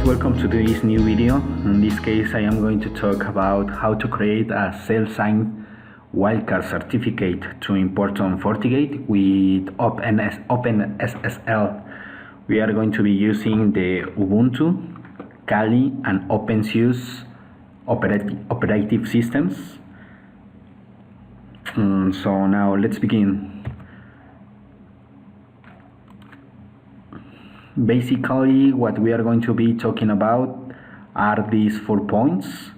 guys, welcome to this new video. In this case I am going to talk about how to create a self-signed wildcard certificate to import on Fortigate with openssl. We are going to be using the Ubuntu, Kali and Opensuse operative systems. So now let's begin. Basically, what we are going to be talking about are these 4 points: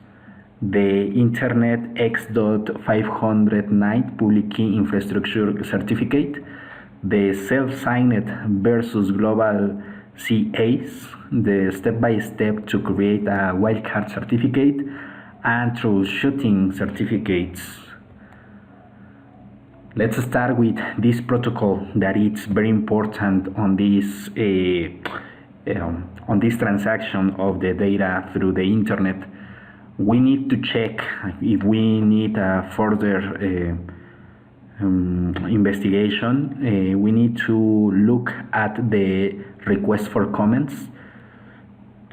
the Internet X.509 public key infrastructure certificate, the self-signed versus global CAs, the step-by-step to create a wildcard certificate, and troubleshooting certificates. Let's start with this protocol that is very important on this transaction of the data through the internet. We need to check if we need a further investigation. We need to look at the request for comments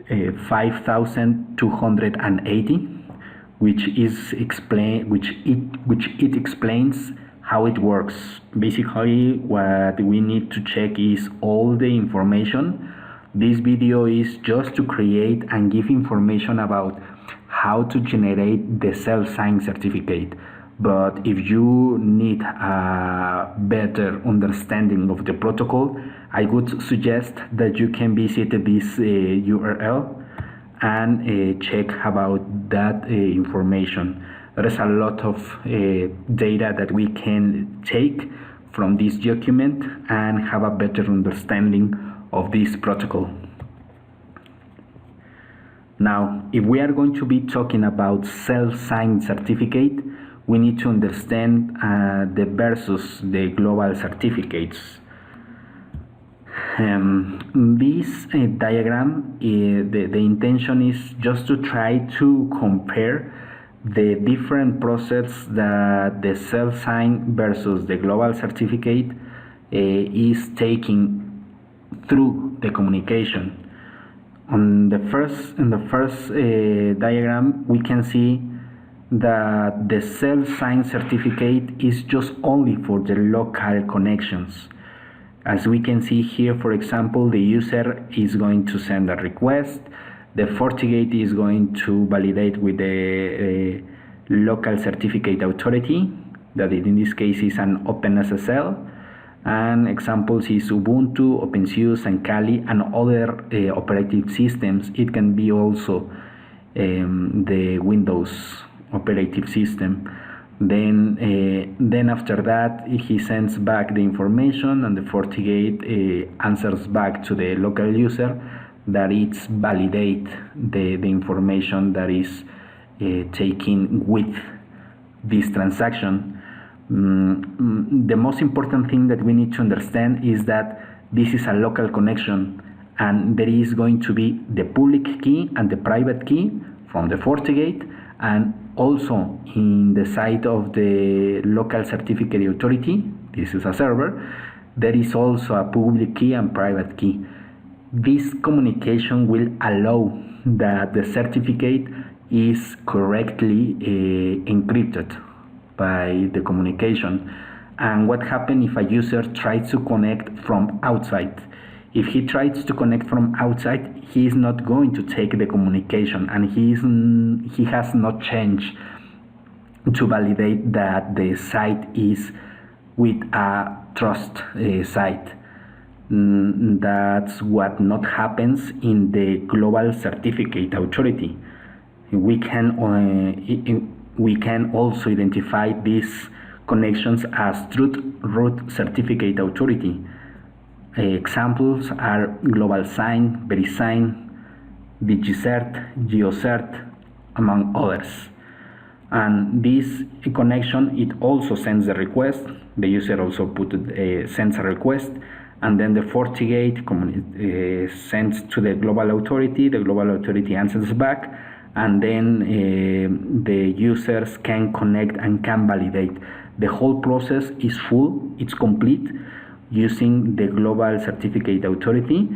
5280, which it explains how it works. Basically, what we need to check is all the information. This video is just to create and give information about how to generate the self-signed certificate. But if you need a better understanding of the protocol, I would suggest that you can visit this URL and check about that information. There is a lot of data that we can take from this document and have a better understanding of this protocol. Now, if we are going to be talking about self-signed certificate, we need to understand the versus the global certificates. This diagram, the intention is just to try to compare the different process that the self-signed versus the global certificate is taking through the communication. In the first diagram, we can see that the self-signed certificate is just only for the local connections. As we can see here, for example, the user is going to send a request. The Fortigate is going to validate with the local certificate authority, that in this case is an OpenSSL, and examples is Ubuntu, Opensuse, and Kali, and other operative systems. It can be also the Windows operative system. Then after that, he sends back the information, and the Fortigate answers back to the local user that it's validate the information that is taken with this transaction. The most important thing that we need to understand is that this is a local connection, and there is going to be the public key and the private key from the Fortigate, and also in the side of the local certificate authority, this is a server, there is also a public key and private key. This communication will allow that the certificate is correctly encrypted by the communication. And what happens if a user tries to connect from outside? If he tries to connect from outside, he is not going to take the communication, and he has not changed to validate that the site is with a trust site. That's what not happens in the global certificate authority. We can also identify these connections as truth root certificate authority. Examples are global sign, verisign, digicert, geocert, among others. And this connection, it also sends the request. The user also sends a request, and then the Fortigate sends to the global authority. The global authority answers back, and then the users can connect and can validate. The whole process is full, it's complete, using the global certificate authority,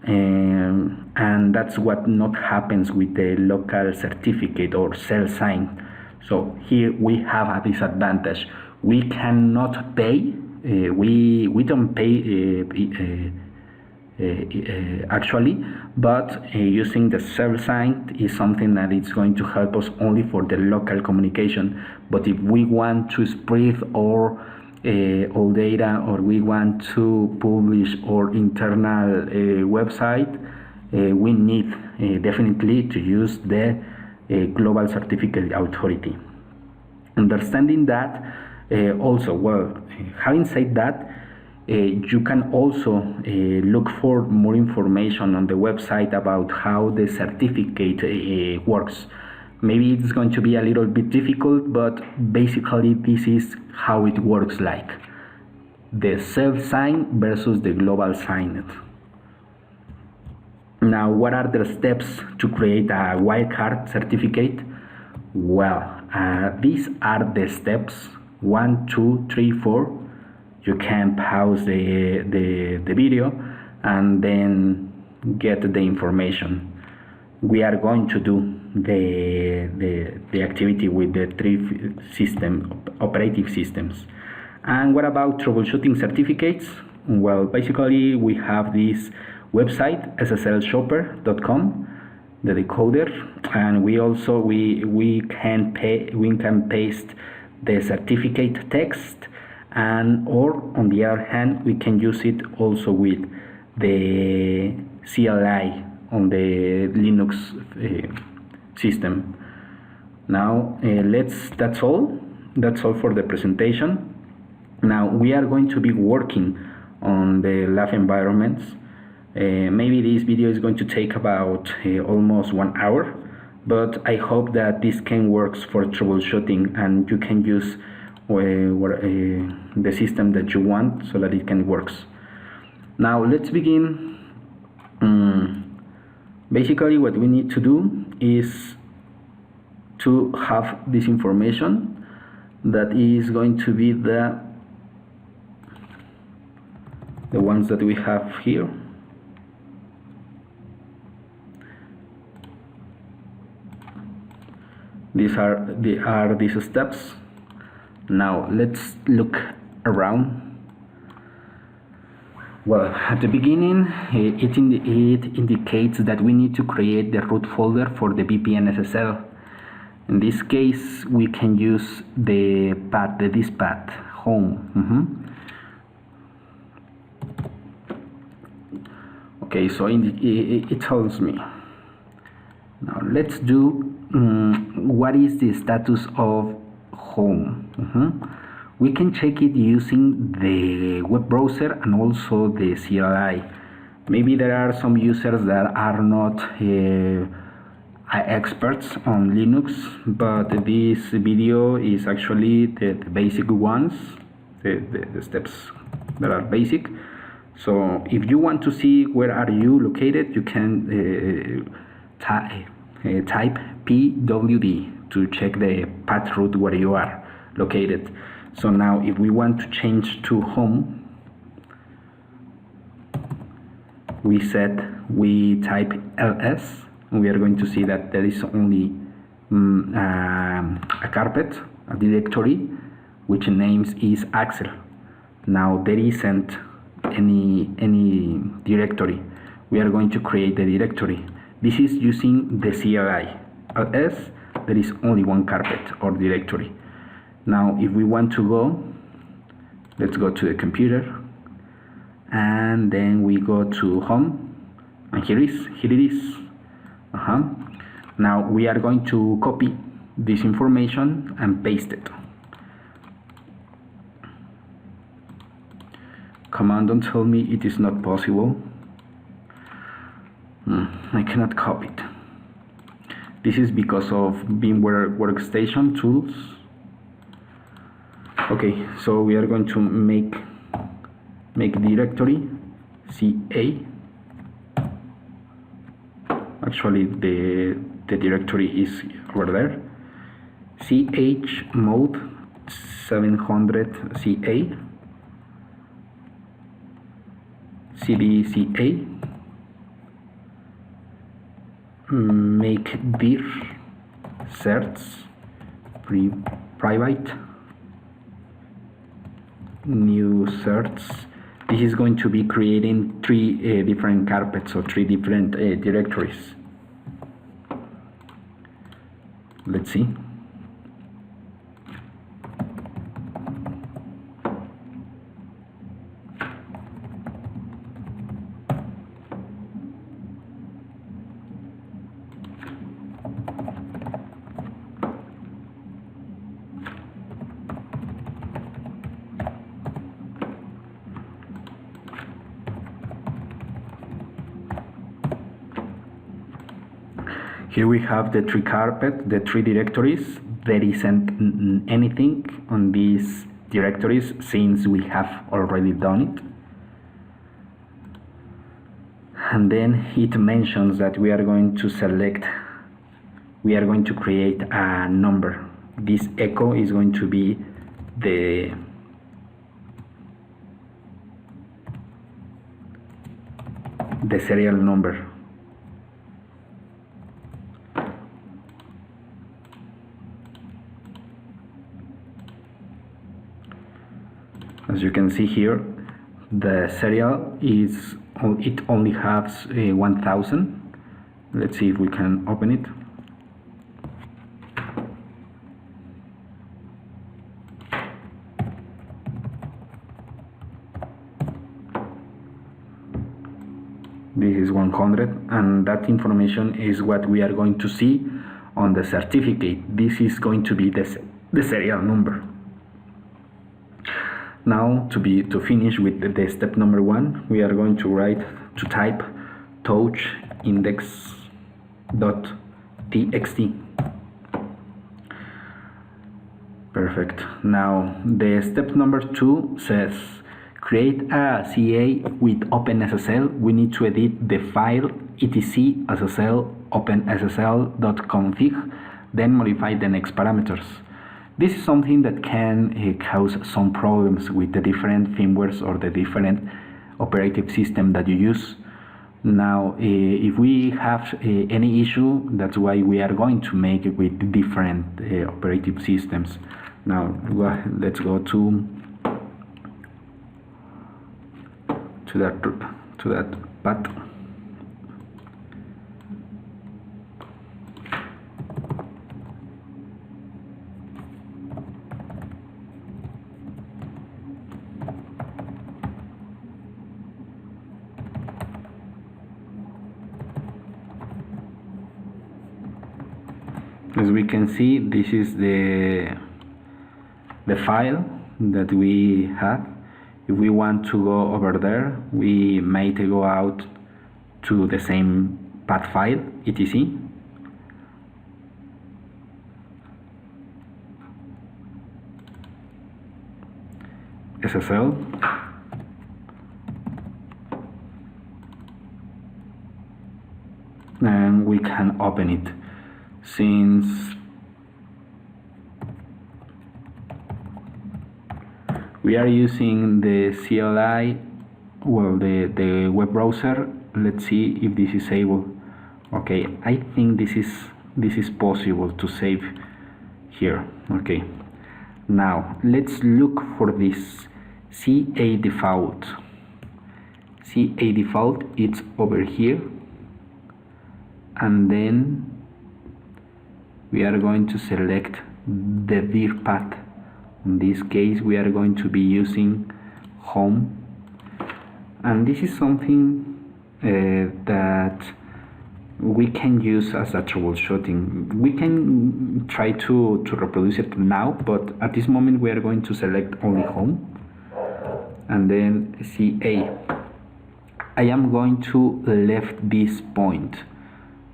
and that's what not happens with the local certificate or self-signed. So here we have a disadvantage. We cannot pay. We don't pay actually, but using the self-signed is something that is going to help us only for the local communication. But if we want to spread all data, or we want to publish our internal website, we need definitely to use the global certificate authority. Understanding that, also, well, having said that, you can also look for more information on the website about how the certificate works. Maybe it's going to be a little bit difficult, but basically this is how it works, like the self-signed versus the global signed. Now, what are the steps to create a wildcard certificate? Well, these are the steps 1, 2, 3, 4. You can pause the video and then get the information. We are going to do the activity with the 3 operative systems. And what about troubleshooting certificates? Well, basically we have this website sslshopper.com, the decoder, and we also we can paste the certificate text, and or on the other hand we can use it also with the CLI on the Linux system. Now that's all for the presentation. Now we are going to be working on the lab environments. Maybe this video is going to take about almost 1 hour, but I hope that this can work for troubleshooting and you can use the system that you want so that it can work. Now let's begin. Basically what we need to do is to have this information that is going to be the ones that we have here. These are these steps. Now let's look around. Well, at the beginning, it indicates that we need to create the root folder for the VPN SSL. In this case, we can use this path, home. Okay, so it tells me. Now let's do what is the status of home. We can check it using the web browser and also the CLI. Maybe there are some users that are not experts on Linux, but this video is actually the basic ones, the steps that are basic. So if you want to see where are you located, you can type pwd to check the path route where you are located. So now if we want to change to home, we type ls, and we are going to see that there is only a carpet, a directory, which names is Axel. Now there isn't any directory. We are going to create the directory. This is using the CLI. Ls, there is only one carpet or directory. Now if we want to go, let's go to the computer, and then we go to home, and here it is. Now we are going to copy this information and paste it. Come on, don't tell me it is not possible. I cannot copy it. This is because of VMware Workstation tools. Okay, so we are going to make directory ca. Actually, the directory is over there. chmod 700 ca cd ca mkdir certs private newcerts. This is going to be creating three different carpets or three different directories. Let's see. Here we have the three directories. There isn't anything on these directories since we have already done it. And then it mentions that we are going to create a number. This echo is going to be the serial number. As you can see here, the serial it only has 1000. Let's see if we can open it. This is 100, and that information is what we are going to see on the certificate. This is going to be the serial number. Now to finish with the step number 1, we are going to type touch index.txt. Perfect. Now the step number 2 says create a CA with OpenSSL. We need to edit the file etc SSL openssl.config, then modify the next parameters. This is something that can cause some problems with the different firmwares or the different operative system that you use. Now, if we have any issue, that's why we are going to make it with different operative systems. Now, let's go to that path. As we can see, this is the file that we have. If we want to go over there, we might go out to the same path file, etc. SSL. And we can open it. Since we are using the CLI, well, the web browser, let's see if this is able. Okay, I think this is possible to save here. Okay, now let's look for this CA default. CA default, it's over here, and then we are going to select the dir path. In this case, we are going to be using home, and this is something that we can use as a troubleshooting. We can try to reproduce it now, but at this moment we are going to select only home, and then CA. I am going to left this point.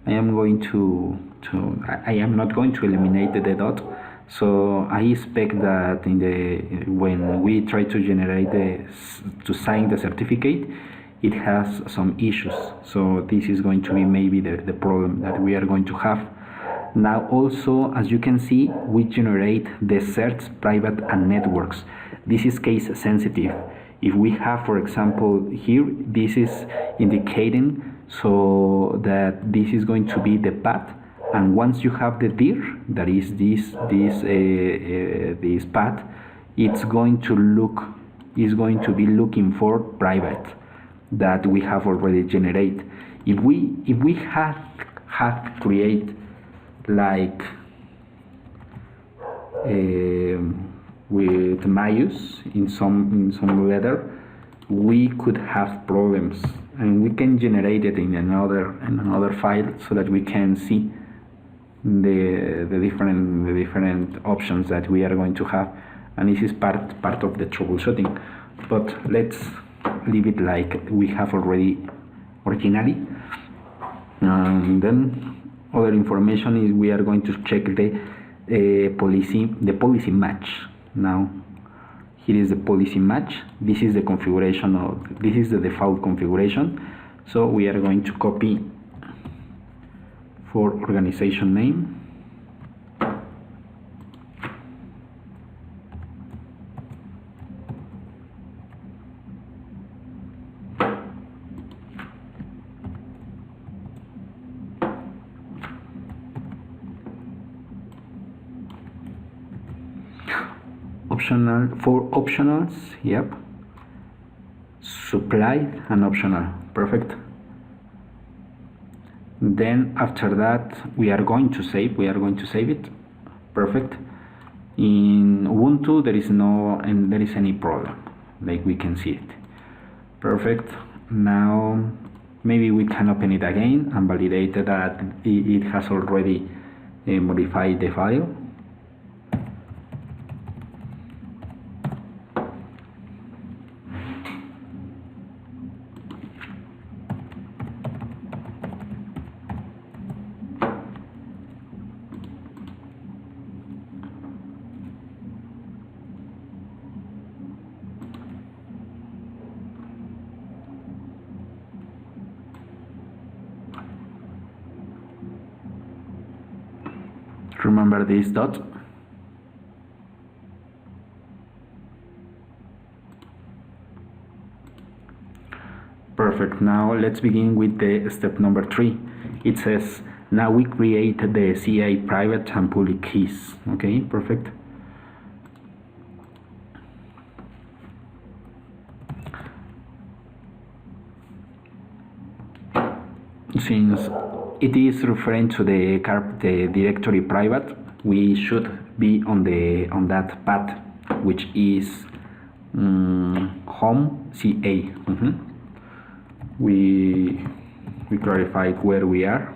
I am not going to eliminate the dot, so I expect that when we try to generate to sign the certificate, it has some issues. So this is going to be maybe the problem that we are going to have. Now also, as you can see, we generate the certs private and networks. This is case sensitive. If we have, for example, here, this is indicating so that this is going to be the path, and once you have the dir, that is this path, it's going to be looking for private that we have already generated. If we had create like with Mayus in some letter, we could have problems, and we can generate it in another file so that we can see the different options that we are going to have, and this is part of the troubleshooting. But let's leave it like we have already originally. And then other information is we are going to check the policy match. Now here is the policy match. This is the configuration this is the default configuration. So we are going to copy for organization name, for optionals, yep, supplied and optional, perfect. Then after that we are going to save it, perfect. In Ubuntu there is any problem, like we can see it, perfect. Now maybe we can open it again and validate that it has already modified the file. Remember this dot. Perfect. Now let's begin with the step number 3. It says now we create the CA private and public keys. Okay, perfect. Since it is referring to the directory private, we should be on that path, which is home CA. We clarified where we are.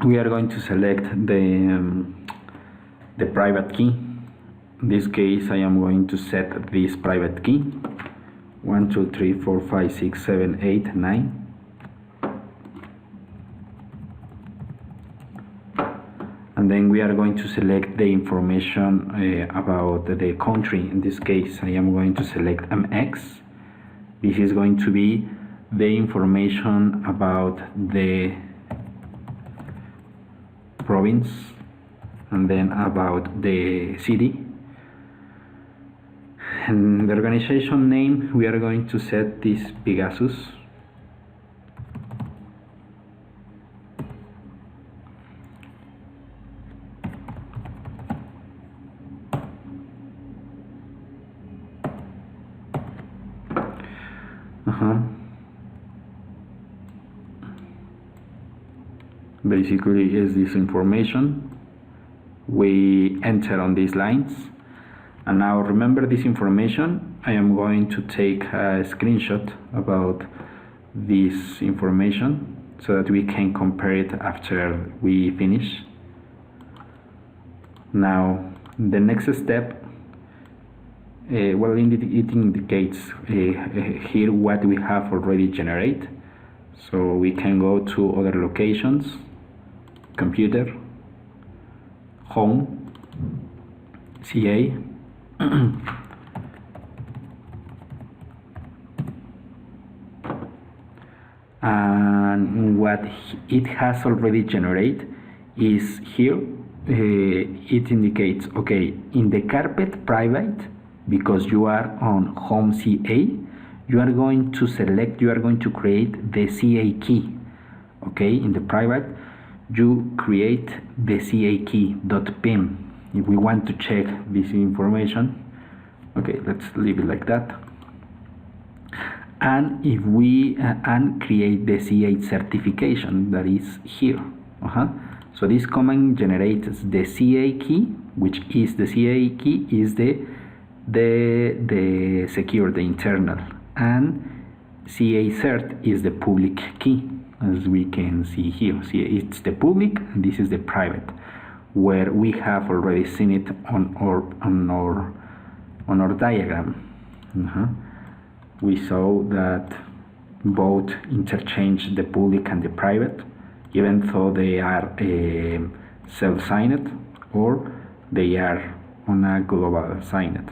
we are going to select the private key. In this case, I am going to set this private key 1 2 3 4 5 6 7 8 9. And then we are going to select the information about the country. In this case, I am going to select MX. This is going to be the information about the province, and then about the city. And the organization name, we are going to set this Pegasus. Basically is this information we enter on these lines. And now remember this information, I am going to take a screenshot about this information so that we can compare it after we finish. Now the next step, well, it indicates here what we have already generated. So we can go to other locations, computer, home, CA, and what it has already generated is here. It indicates, okay, in the carpet private, because you are on home CA, you are going to select, you are going to create the CA key. Okay, in the private, you create the cakey.pem. If we want to check this information, okay, let's leave it like that. And if we create the C8 certification that is here. So this command generates the CA key, which is the CA key is the secure, the internal, and cacert is the public key, as we can see here. See, it's the public and this is the private, where we have already seen it on our diagram. We saw that both interchange the public and the private, even though they are self-signed or they are on a global signed.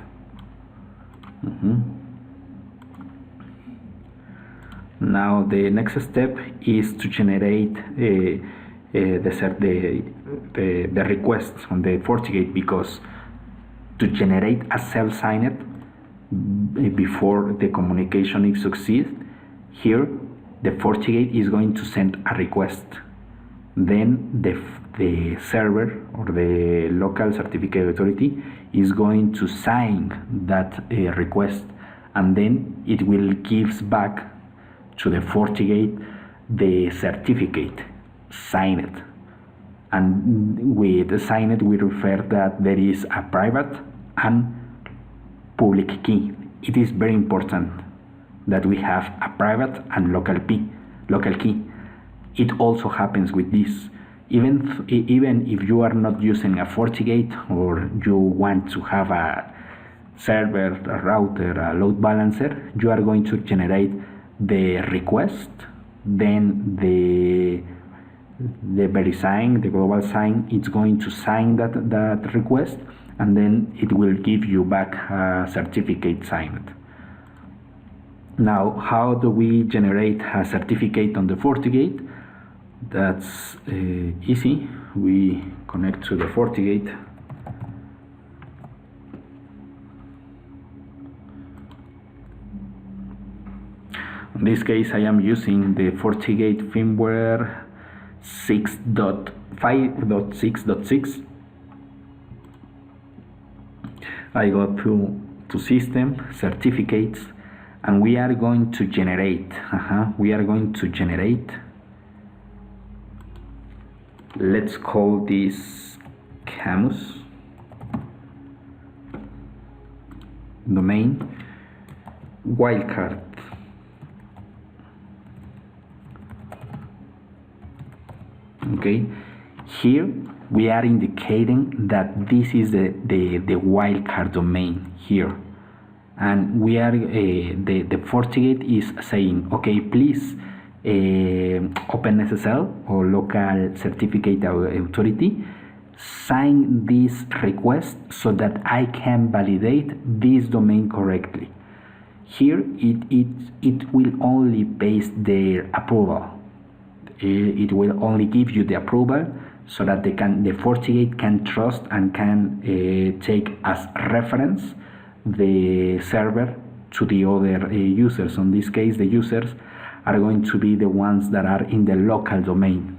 Now the next step is to generate the request on the Fortigate, because to generate a self-signed before the communication is succeed, here the Fortigate is going to send a request. Then the server or the local certificate authority is going to sign that request, and then it will give back to the Fortigate the certificate signed. And with signed we refer that there is a private and public key. It is very important that we have a private and local key. It also happens with this. Even if you are not using a Fortigate, or you want to have a server, a router, a load balancer, you are going to generate the request, then the VeriSign, the global sign, it's going to sign that request, and then it will give you back a certificate signed. Now, how do we generate a certificate on the Fortigate? That's easy. We connect to the Fortigate. In this case, I am using the Fortigate firmware 6.5.6.6. I go to system, certificates, and we are going to generate. Let's call this Camus domain wildcard. Okay, Here we are indicating that this is the wildcard domain here, and we are the Fortigate is saying, okay, please OpenSSL or local certificate authority, sign this request so that I can validate this domain correctly. Here it will only paste their approval. It will only give you the approval so that the Fortigate can trust and can take as reference the server to the other users. In this case, the users are going to be the ones that are in the local domain.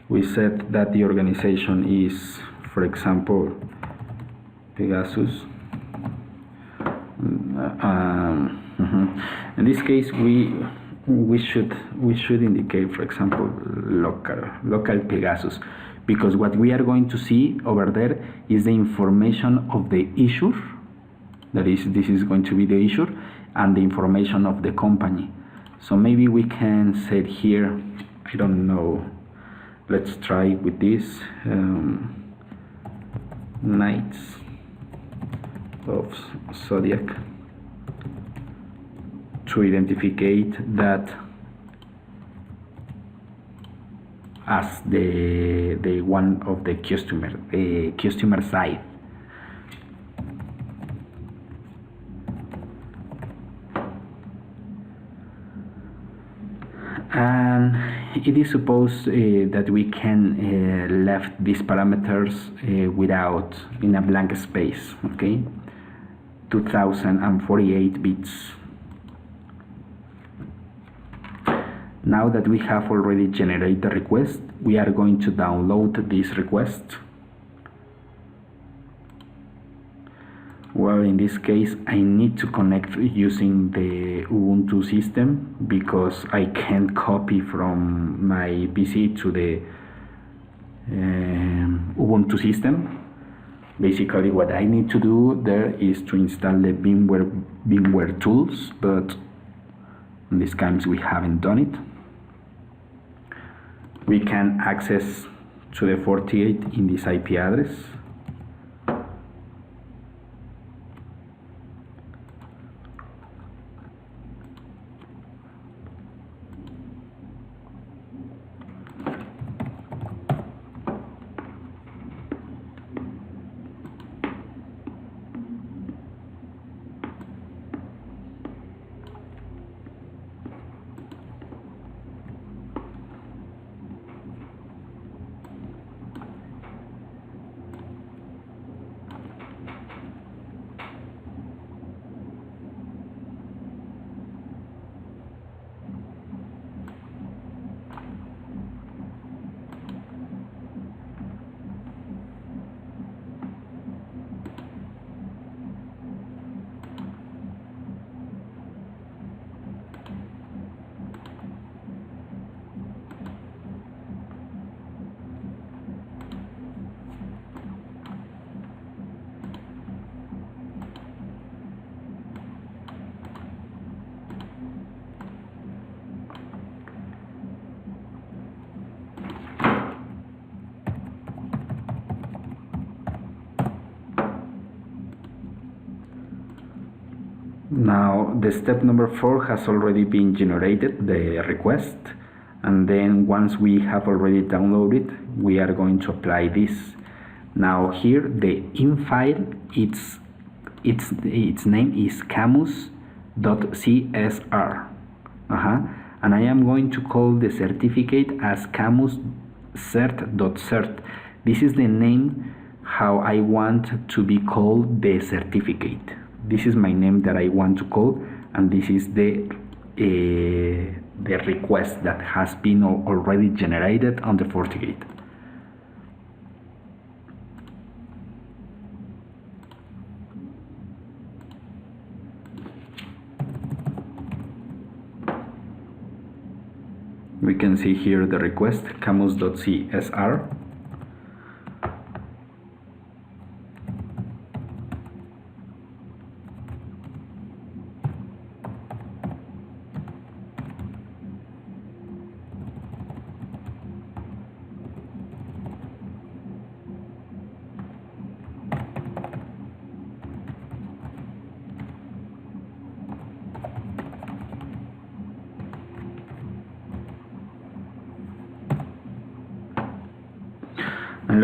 We said that the organization is, for example, Pegasus. In this case, we should indicate, for example, local Pegasus, because what we are going to see over there is the information of the issuer. That is, this is going to be the issuer, and the information of the company. So maybe we can set here, I don't know, let's try with this, Knights of Zodiac, to identify that as the one of the customer side. And it is supposed that we can left these parameters without in a blank space. Okay, 2048 bits. Now that we have already generated the request, we are going to download this request. Well, in this case, I need to connect using the Ubuntu system because I can't copy from my PC to the Ubuntu system. Basically, what I need to do there is to install the VMware tools, but in this case we haven't done it. We can access to the Fortigate in this IP address. Now the step number 4 has already been generated, the request, and then once we have already downloaded, we are going to apply this. Now here the in file, its name is camus.csr, and I am going to call the certificate as cacert.pem. This is the name how I want to be called the certificate. This is my name that I want to call, and this is the request that has been already generated on the Fortigate. We can see here the request, camus.csr.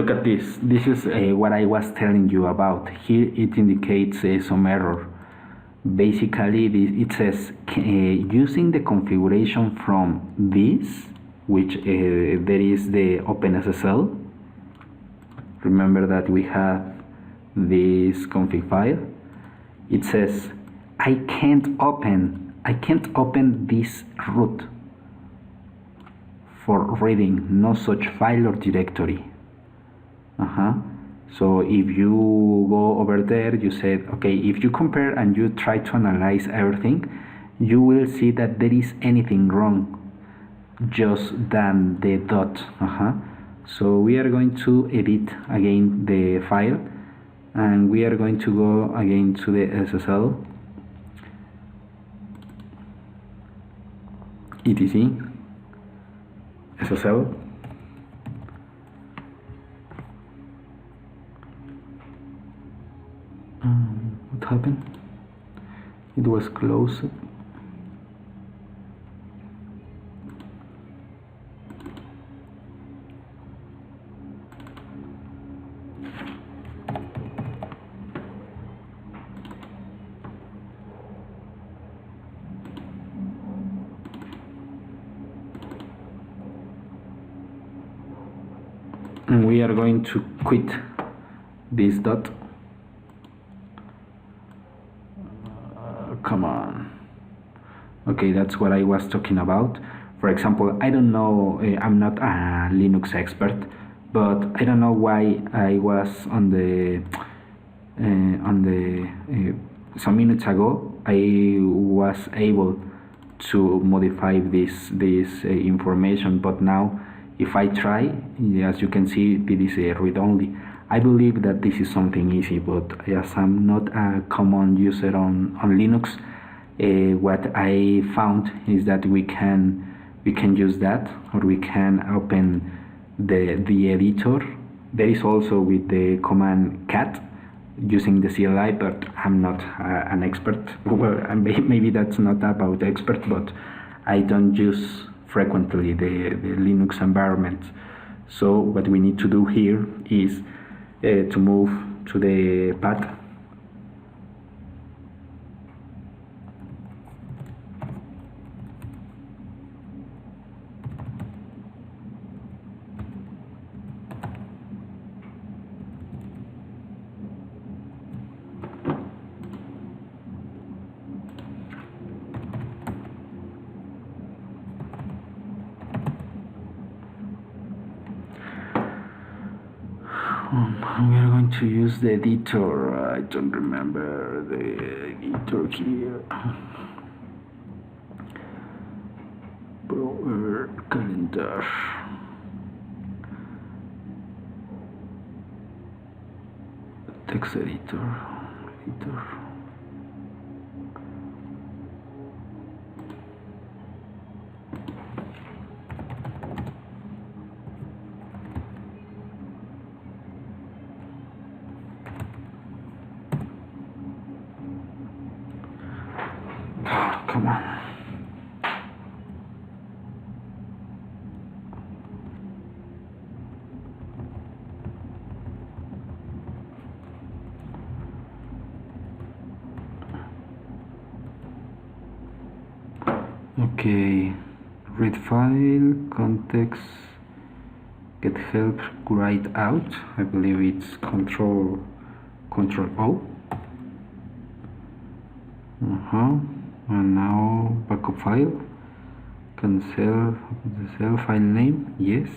look at this. This is what I was telling you about. Here it indicates some error. Basically, it says using the configuration from this, which there is the OpenSSL. Remember that we have this config file. It says I can't open this root for reading no such file or directory. So if you go over there, you said, okay, if you compare and you try to analyze everything, you will see that there is anything wrong just than the dot. So we are going to edit again the file, and we are going to go again to the SSL, etc SSL. What happened? It was closed. And we are going to quit this dot. Come on. Okay, that's what I was talking about. For example, I don't know, I'm not a Linux expert, but I don't know why I was on the some minutes ago I was able to modify this information, but now if I try, as you can see, it is read only. I believe that this is something easy, but as I'm not a common user on Linux, what I found is that we can use that, or we can open the editor. There is also with the command cat using the CLI, but I'm not an expert. Well, maybe that's not about expert, but I don't use frequently the Linux environment. So what we need to do here is to move to the path. We are going to use the editor. I don't remember the editor here. Power calendar. Text editor. Come on. Okay, read file, context, get help, write out. I believe it's Control O. And now backup file, cancel the file name, yes.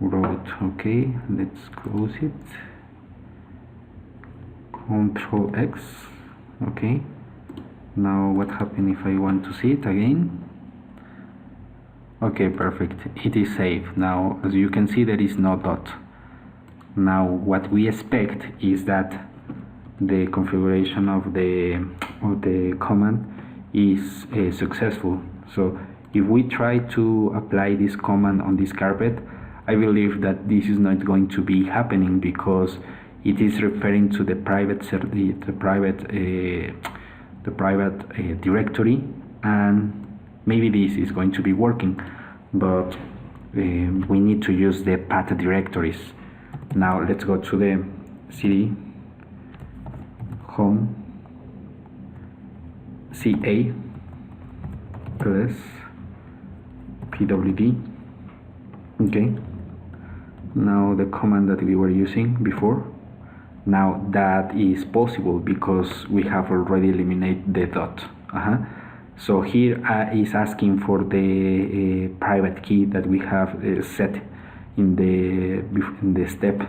Wrote, okay, let's close it. Control X, okay. Now what happens if I want to see it again? Okay, perfect, it is saved. Now as you can see, there is no dot. Now what we expect is that the configuration of the command is successful. So if we try to apply this command on this carpet, I believe that this is not going to be happening, because it is referring to the private directory, and maybe this is going to be working. But we need to use the path directories. Now let's go to the cd home ca ls pwd. Okay, now the command that we were using before, now that is possible because we have already eliminated the dot. So here is asking for the private key that we have set in the step,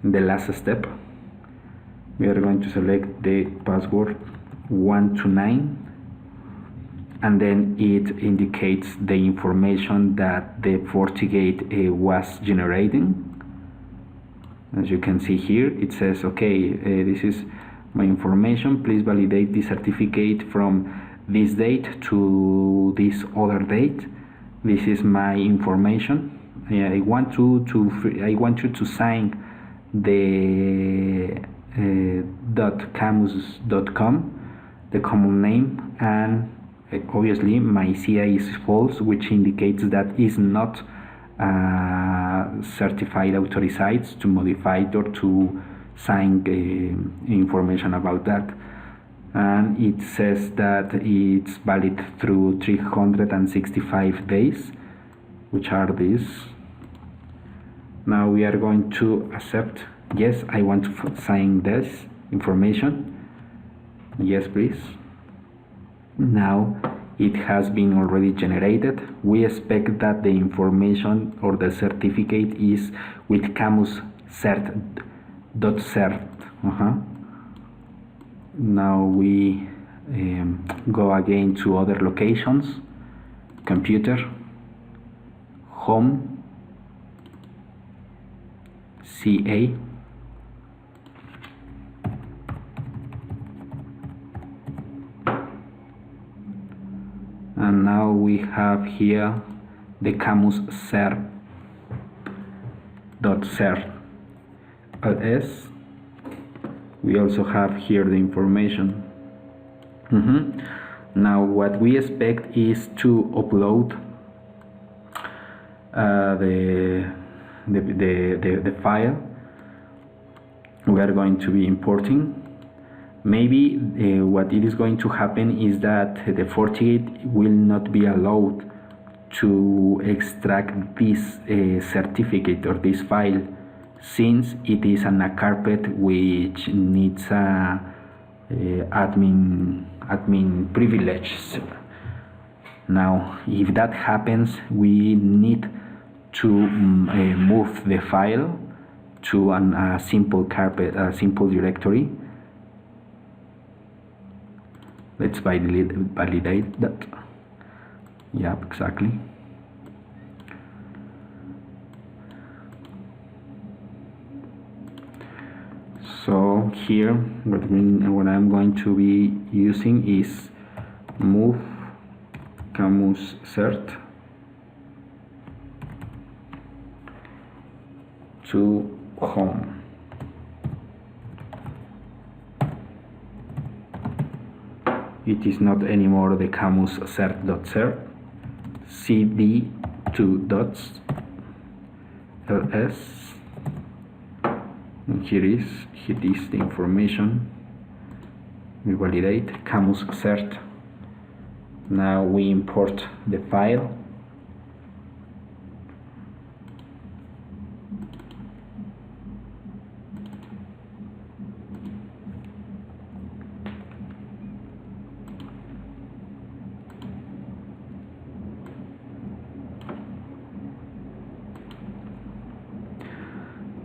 in the last step. We are going to select the password 1 to 9, and then it indicates the information that the Fortigate was generating. As you can see here, it says, okay, this is my information, please validate the certificate from this date to this other date. This is my information. I want you to sign the .camus.com, the common name, and obviously my CI is false, which indicates that is not certified authorized to modify it or to sign information about that. And it says that it's valid through 365 days, which are these. Now we are going to accept. Yes, I want to sign this information. Yes, please. Now it has been already generated. We expect that the information or the certificate is with camus cert.cert. Now we go again to other locations, computer, home, CA, and now we have here the camus cert.cert ls. We also have here the information. Now what we expect is to upload the file we are going to be importing. Maybe what it is going to happen is that the Fortigate will not be allowed to extract this certificate or this file, since it is on a carpet which needs admin privileges. Now if that happens, we need to move the file to a simple carpet, a simple directory. Let's validate that. Yeah, exactly. So here what I'm going to be using is move camus cert to home. It is not anymore the camus cert.cert, cd 2 dots ls, and here is the information. We validate camus cert. Now we import the file.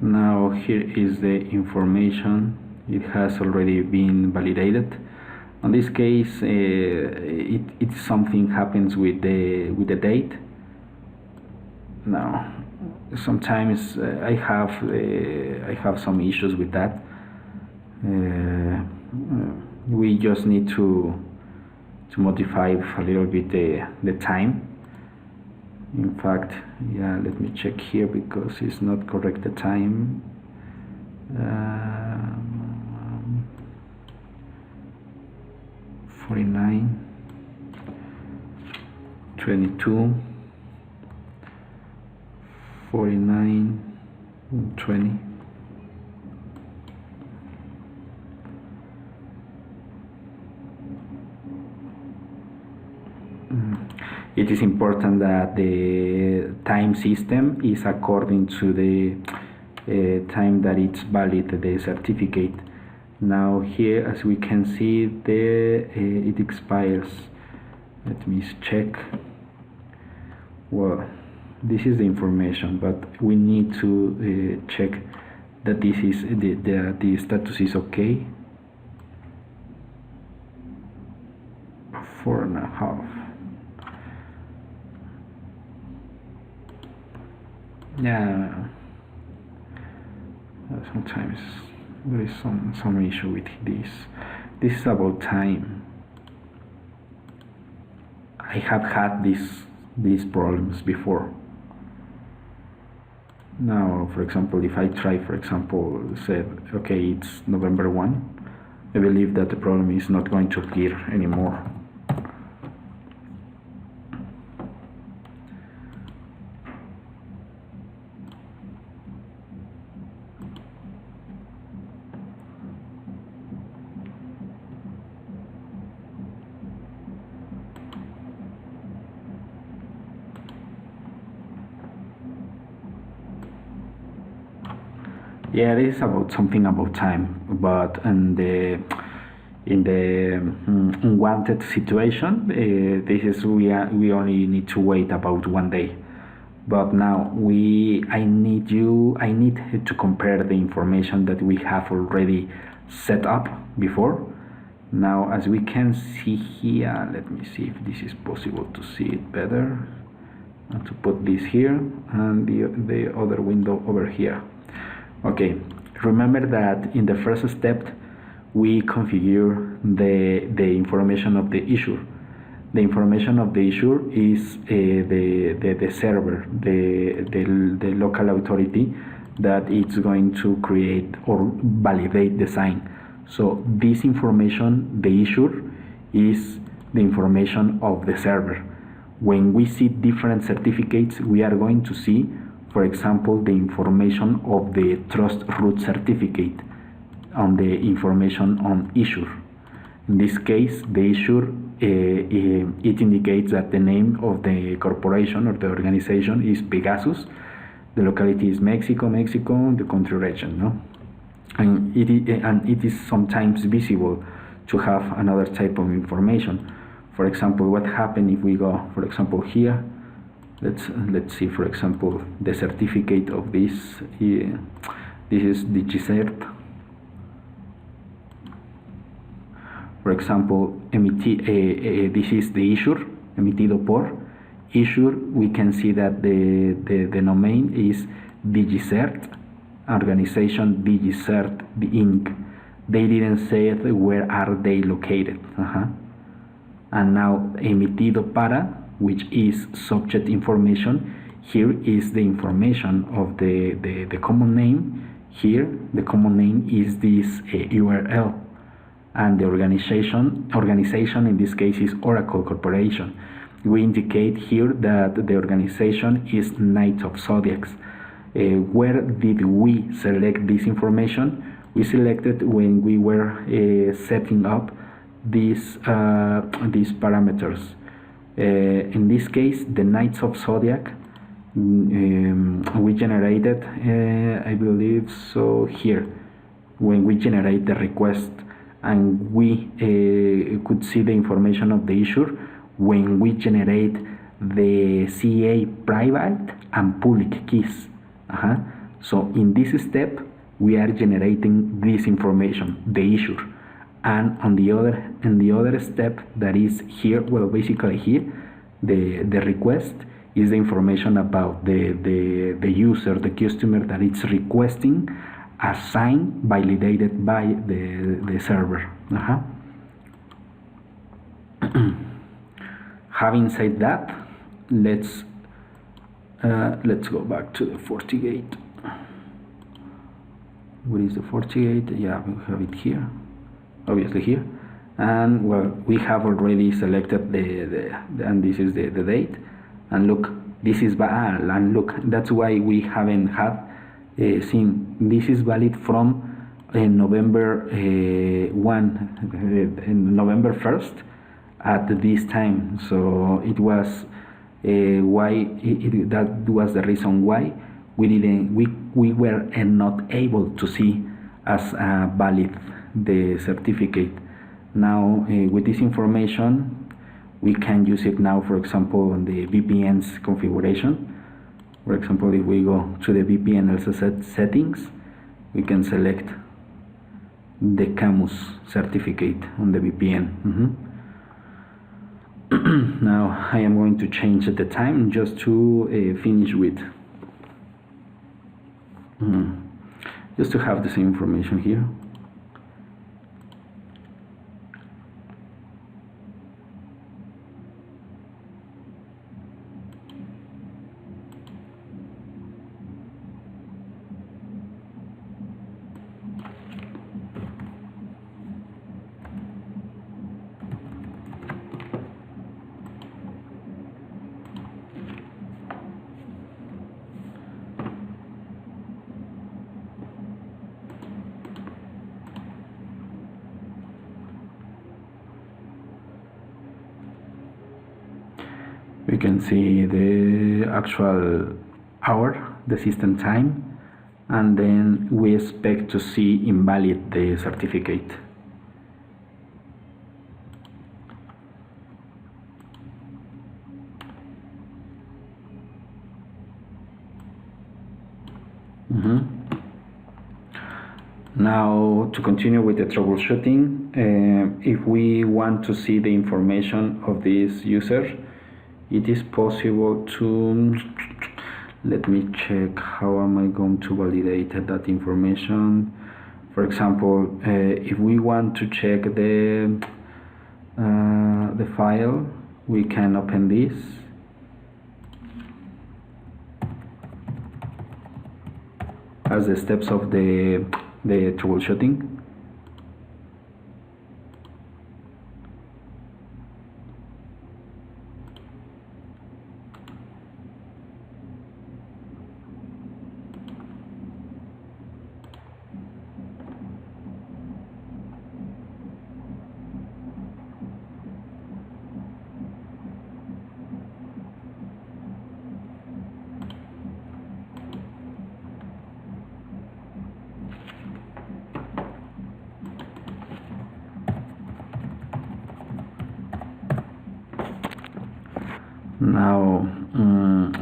Now here is the information. It has already been validated. In this case, something happens with the date. Now, sometimes I have some issues with that. We just need to modify a little bit the time. In fact, yeah, let me check here because it's not correct the time. 49, 22, 4920. It is important that the time system is according to the time that it's valid, the certificate. Now here, as we can see, it expires. Let me check. Well, this is the information, but we need to check that this is the status is okay. 4.5. Yeah, sometimes there is some issue with this. This is about time. I have had these problems before. Now, for example, if I try, for example, say, okay, it's November 1, I believe that the problem is not going to appear anymore. Yeah, this is about something about time, but in the unwanted situation, this is we only need to wait about 1 day. But now I need to compare the information that we have already set up before. Now, as we can see here, let me see if this is possible to see it better. To put this here and the other window over here. Okay, remember that in the first step we configure the information of the issuer. The information of the issuer is the server, the local authority that it's going to create or validate the sign. So this information, the issuer, is the information of the server. When we see different certificates, we are going to see, for example, the information of the trust root certificate on the information on issuer. In this case, the issuer, it indicates that the name of the corporation or the organization is Pegasus, the locality is Mexico, the country region, no? And it is sometimes visible to have another type of information. For example, what happened if we go, for example, here, let's see, for example, the certificate of this, this is the cacert. For example, this is the issuer, emitido por. Issuer, we can see that the domain is cacert, organization cacert, the Inc. They didn't say where are they located. And now emitido para, which is subject information. Here is the information of the common name. Here the common name is this URL, and the organization in this case is Oracle Corporation. We indicate here that the organization is Knights of Zodiacs. Where did we select this information? We selected when we were setting up these parameters. In this case, the Knights of Zodiac, we generated, I believe so, here, when we generate the request, and we could see the information of the issuer when we generate the CA private and public keys. So in this step, we are generating this information, the issuer. And on the other step, that is here, well, basically here, the request is the information about the user, the customer that it's requesting a sign validated by the server. Having said that, let's go back to the Fortigate. Where is the Fortigate? Yeah, we have it here. Obviously here, and well, we have already selected and this is the date, and look, this is valid, and look, that's why we haven't had seen this is valid from November 1st at this time. So it was that was the reason why we were not able to see as valid the certificate. Now with this information we can use it now, for example, on the VPN's configuration. For example, if we go to the VPN SSL settings, we can select the Camus certificate on the VPN. Now I am going to change the time just to finish with, just to have the same information here. We can see the actual hour, the system time, and then we expect to see invalid the certificate. Now to continue with the troubleshooting, if we want to see the information of this user, it is possible to, let me check how am I going to validate that information. For example, if we want to check the file, we can open this. As the steps of the troubleshooting. Now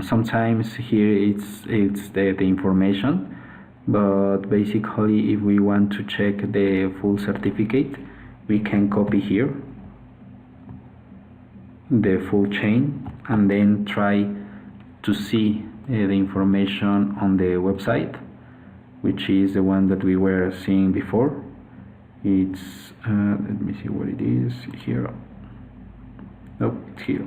sometimes here it's the information, but basically if we want to check the full certificate, we can copy here the full chain and then try to see the information on the website, which is the one that we were seeing before. It's let me see what it is here. Oh, it's here,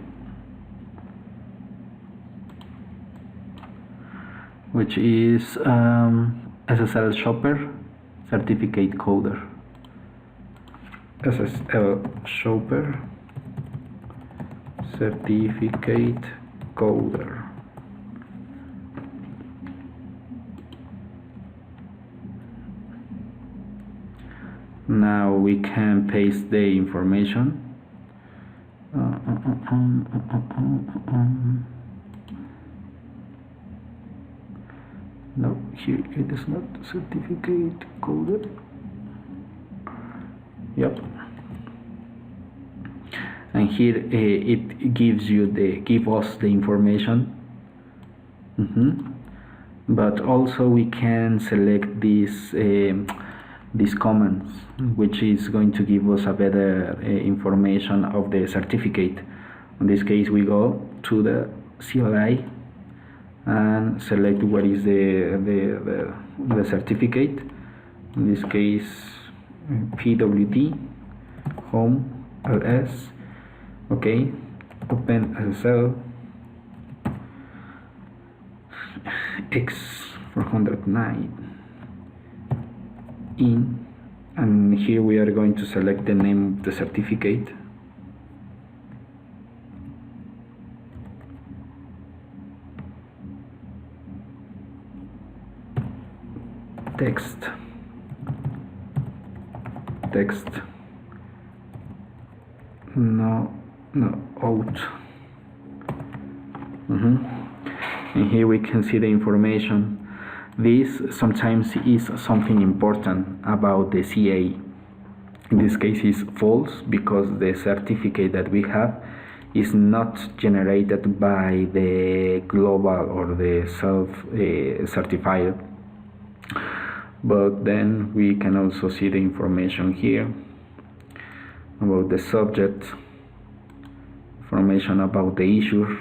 which is SSL Shopper Certificate Coder. SSL Shopper Certificate Coder. Now we can paste the information. No, here it is not certificate coded. Yep. And here it gives us the information. But also we can select these commands, which is going to give us a better information of the certificate. In this case, we go to the CLI and select what is the certificate. In this case, PWD home ls. Okay, OpenSSL X409 in, and here we are going to select the name of the certificate. . text no out. And here we can see the information. This sometimes is something important about the CA. In this case is false because the certificate that we have is not generated by the global or the self certifier. But then we can also see the information here about the subject, information about the issuer,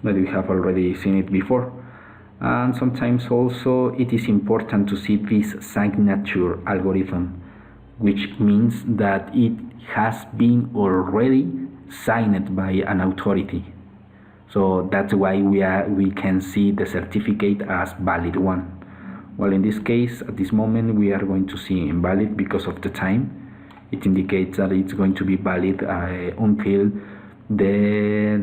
but we have already seen it before. And sometimes also it is important to see this signature algorithm, which means that it has been already signed by an authority. So that's why we can see the certificate as valid one. Well, in this case, at this moment, we are going to see invalid because of the time. It indicates that it's going to be valid until the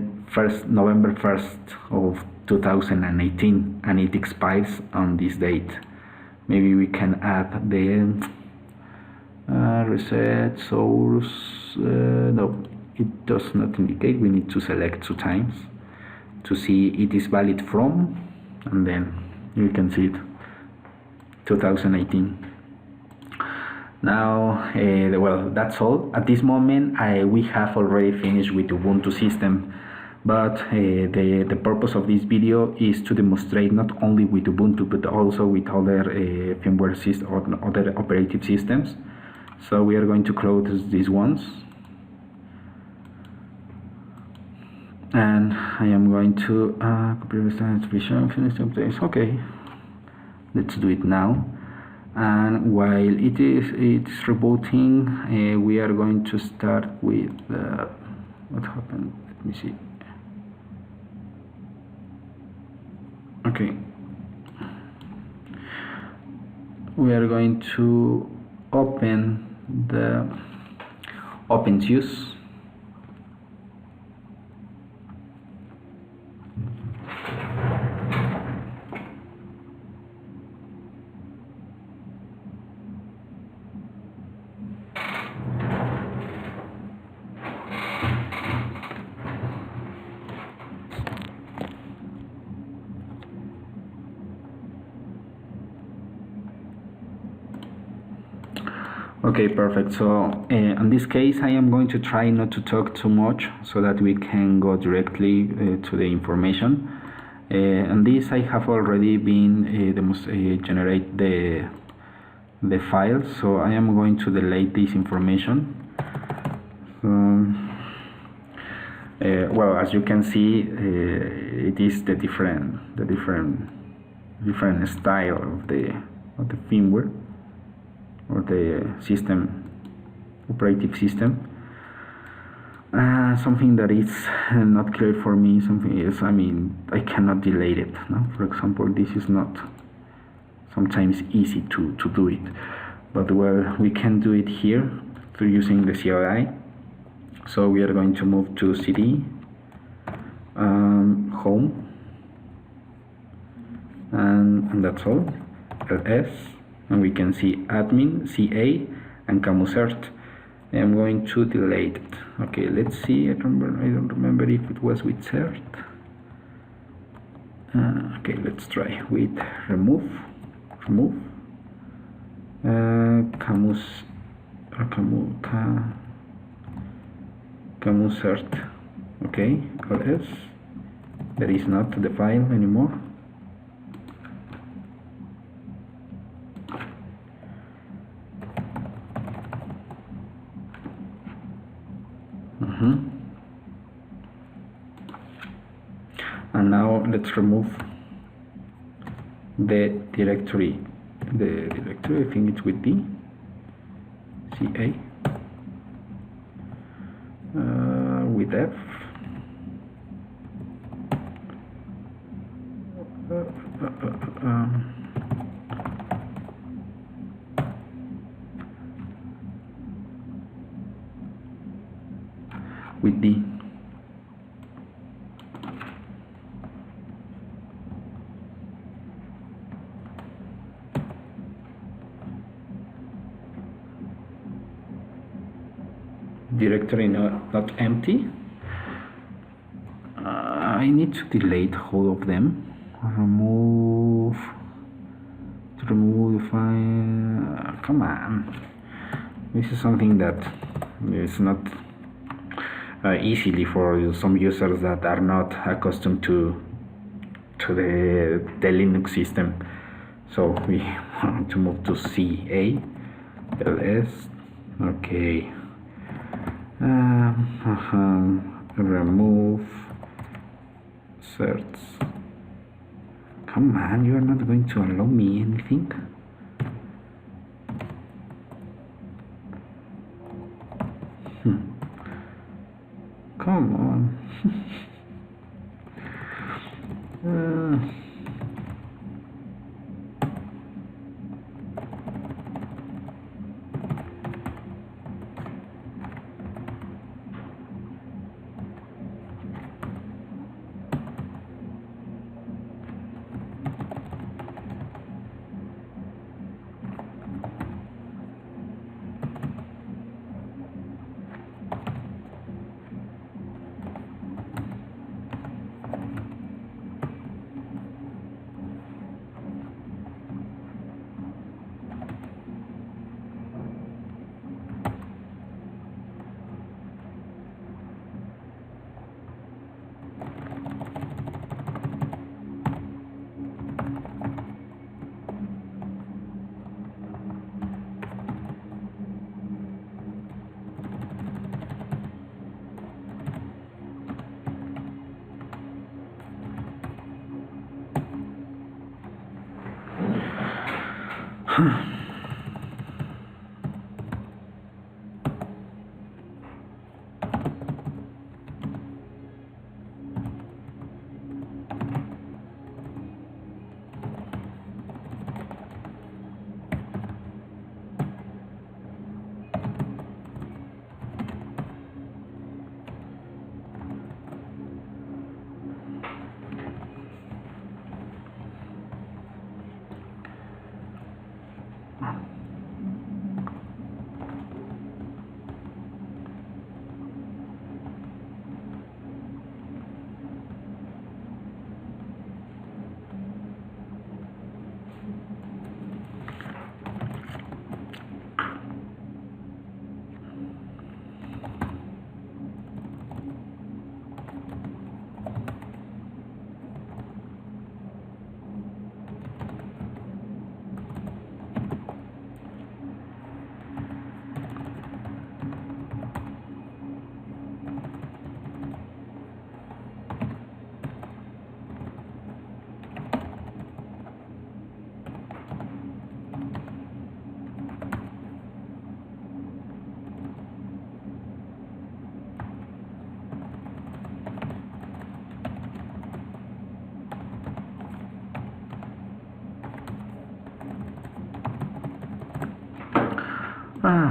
November 1st of 2018, and it expires on this date. Maybe we can add the reset source. No, it does not indicate. We need to select 2 times to see it is valid from, and then you can see it 2018. Now, well, that's all. At this moment, we have already finished with the Ubuntu system, but the purpose of this video is to demonstrate not only with Ubuntu, but also with other firmware systems or other operating systems. So we are going to close these ones. And I am going to okay, let's do it now. And while it's rebooting, we are going to start with what happened. Let me see. Okay, we are going to open the Opensuse. Okay, perfect. So in this case, I am going to try not to talk too much so that we can go directly to the information. And this I have already been generate the file, so I am going to delete this information. Well, as you can see, it is the different style of the firmware or the operating system. Something that is not clear for me, something is, I cannot delete it. No? For example, this is not sometimes easy to do it, but well, we can do it here through using the CLI. So we are going to move to CD, home, and that's all, ls, and we can see admin, CA, and cacert. I'm going to delete it. Okay, let's see. I don't remember if it was with cert. Okay, let's try with remove. Cacert. Okay, ls. There is not the file anymore. And now let's remove the directory. The directory, I think it's with D, CA, with F, with D. directory not empty. I need to delete all of them. Remove the file. Come on, this is something that is not easily for some users that are not accustomed to the Linux system. So we want to move to CA ls. Okay. Remove certs. Come on, you are not going to allow me anything. Come on.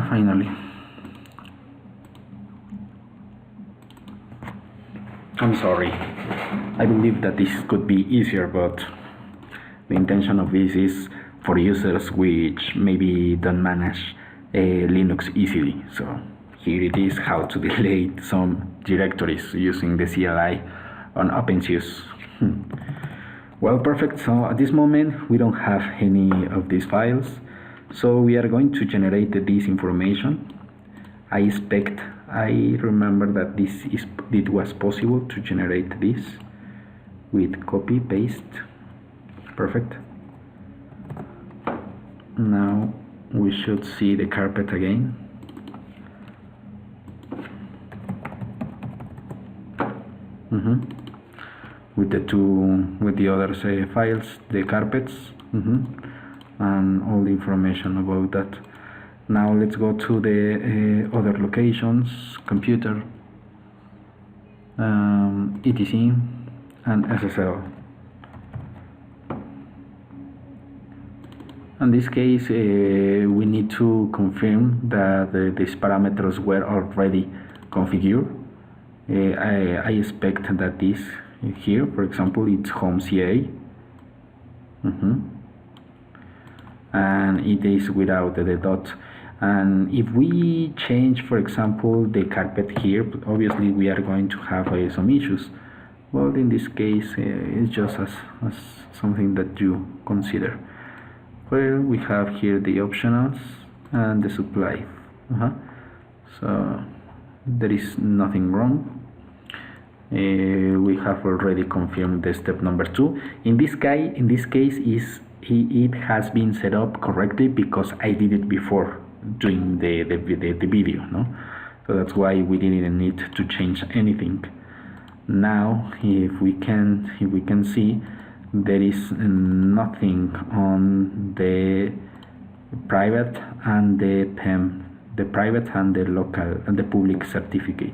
Finally. I'm sorry. I believe that this could be easier, but the intention of this is for users which maybe don't manage Linux easily. So here it is, how to delete some directories using the CLI on Opensuse. Well, perfect. So at this moment we don't have any of these files, so we are going to generate this information. I remember that it was possible to generate this with copy paste. Perfect. Now we should see the carpet again. With the other files, the carpets, and all the information about that. Now let's go to the other locations, computer, etc, and SSL. In this case, we need to confirm that these parameters were already configured. I expect that this here, for example, it's home CA, and it is without the dot. And if we change, for example, the carpet here, obviously we are going to have some issues. Well, in this case, it's just as something that you consider. Well, we have here the optionals and the supply. So there is nothing wrong. We have already confirmed the step number 2. In this case, it has been set up correctly because I did it before doing the video, no? So that's why we didn't need to change anything. Now, if we can see, there is nothing on the private and the PEM, the private and the local and the public certificate.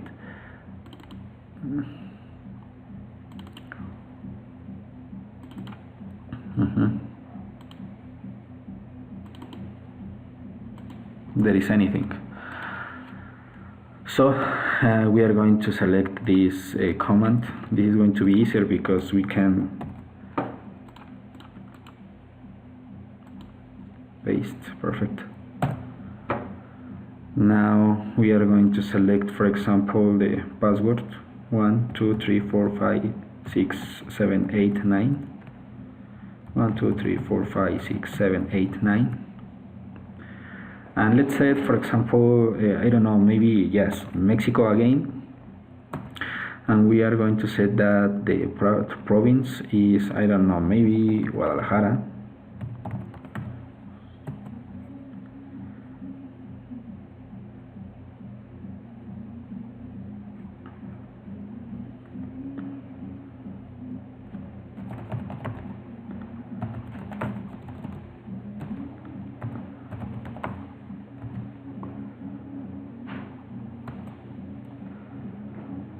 There is anything. So we are going to select this command. This is going to be easier because we can paste. Perfect. Now we are going to select, for example, the password 1 2 3 4 5 6 7 8 9. 1 2 3 4 5 6 7 8 9. And let's say, for example, I don't know, maybe, yes, Mexico again. And we are going to set that the province is, I don't know, maybe Guadalajara.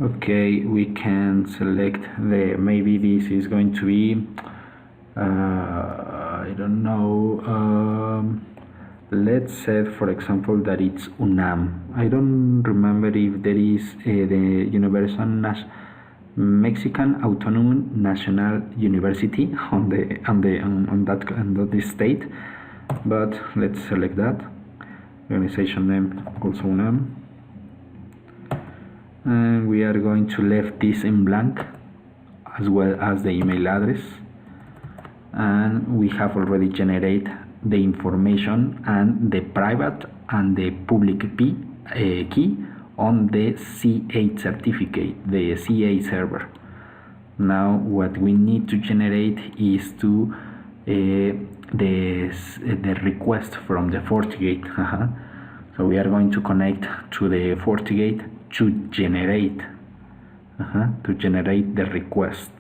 Okay, we can select maybe this is going to be, I don't know, let's say, for example, that it's UNAM. I don't remember if there is the Mexican Autonomous National University on this state, but let's select that. Organization name also UNAM. And we are going to leave this in blank, as well as the email address, and we have already generated the information and the private and the public key on the C8 certificate, the C8 server. Now what we need to generate is to the request from the Fortigate. So we are going to connect to the Fortigate to generate the request.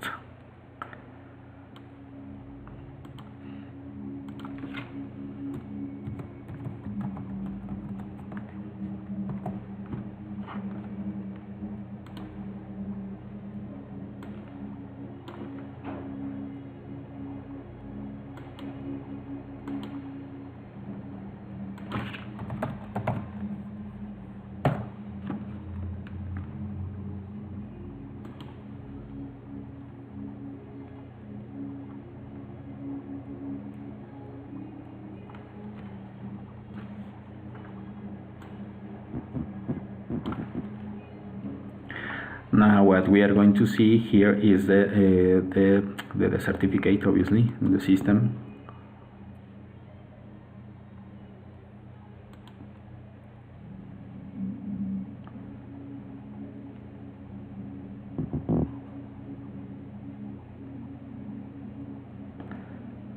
Now what we are going to see here is the certificate, obviously, in the system.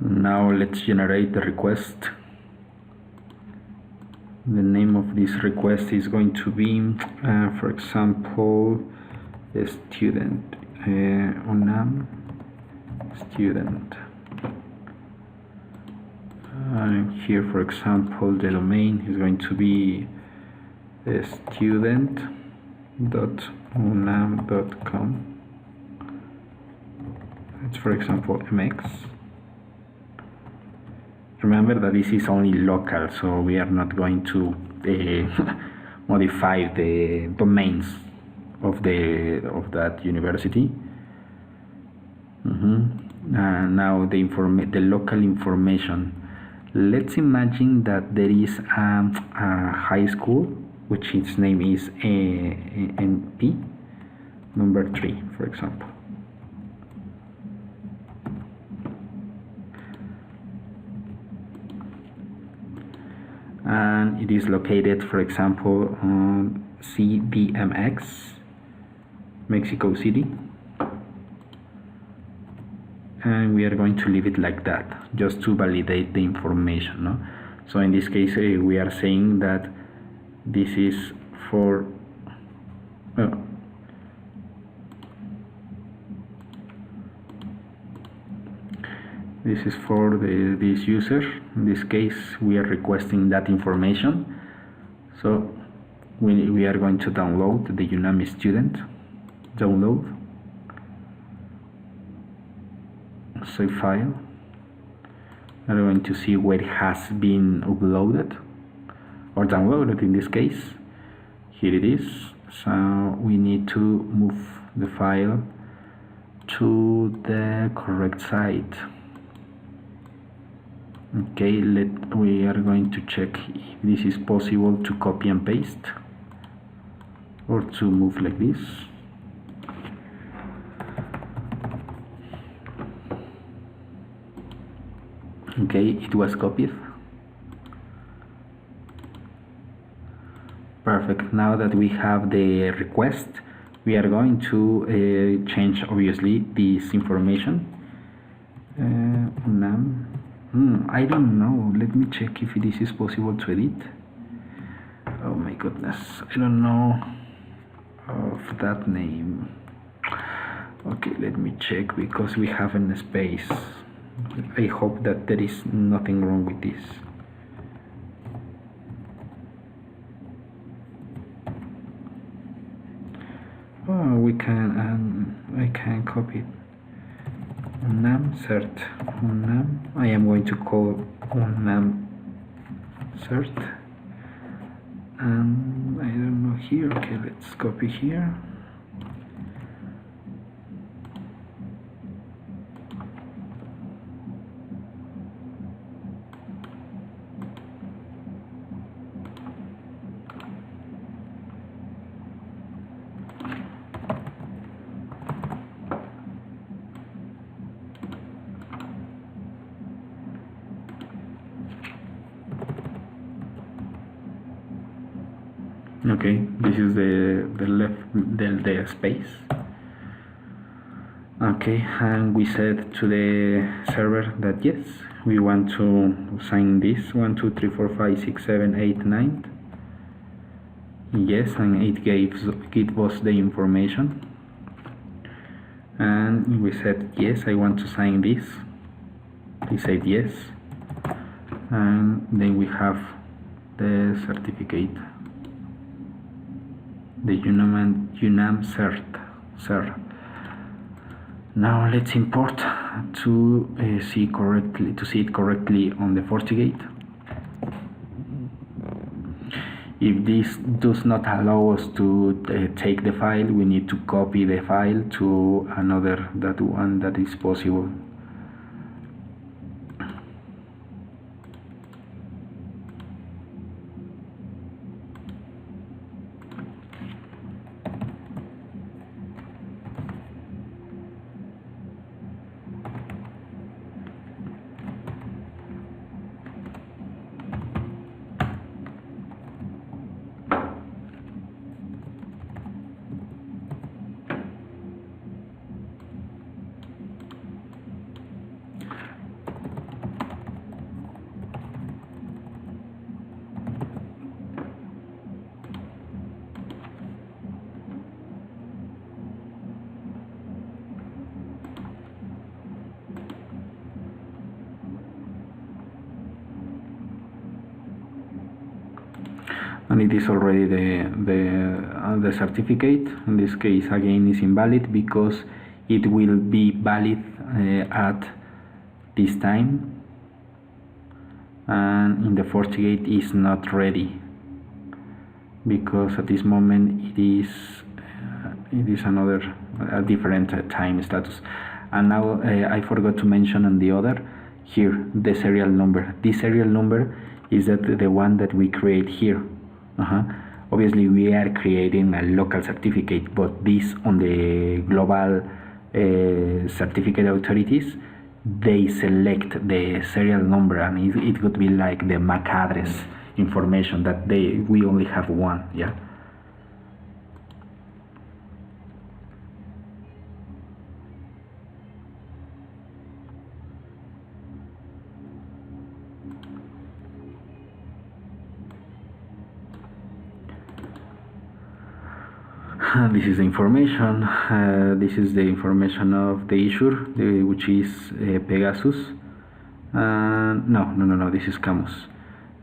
Now let's generate the request. The name of this request is going to be, for example, student UNAM student. Here, for example, the domain is going to be student.unam.com. It's, for example, MX. Remember that this is only local, so we are not going to modify the domains of that university. And now the local information Let's imagine that there is a high school which its name is NP number 3, for example. And it is located, for example, on CDMX, Mexico City. And we are going to leave it like that, just to validate the information, no? So in this case, we are saying that this is for this is for this user. In this case, we are requesting that information. So we are going to download the UNAM student. Download. Save file. We are going to see where it has been uploaded or downloaded in this case. Here it is. So we need to move the file to the correct site. Okay, we are going to check if this is possible to copy and paste or to move like this. Okay, it was copied. Perfect. Now that we have the request, we are going to change obviously this information. I don't know. Let me check if this is possible to edit. Oh my goodness, I don't know of that name. Okay, let me check because we have a space. I hope that there is nothing wrong with this. Oh, we can, I can copy it. Newcerts. I am going to call Newcerts. And I don't know here. Okay, let's copy here. Okay, this is the space. Okay, and we said to the server that yes, we want to sign this 1, 2, 3, 4, 5, 6, 7, 8, 9. Yes, and it gives us the information. And we said yes, I want to sign this. We said yes, and then we have the certificate. The UNAM cert. Now let's import to see it correctly on the Fortigate. If this does not allow us to take the file, we need to copy the file to another one that is possible. And it is already the certificate. In this case again is invalid because it will be valid at this time, and in the Fortigate is not ready because at this moment it is a different time status. And now I forgot to mention on the other, here, the serial number. This serial number is the one that we create here. Obviously we are creating a local certificate, but this on the global certificate authorities, they select the serial number, and it would be like the MAC address information that we only have one. Yeah. This is the information. This is the information of the issuer, which is Pegasus. No. This is Camus,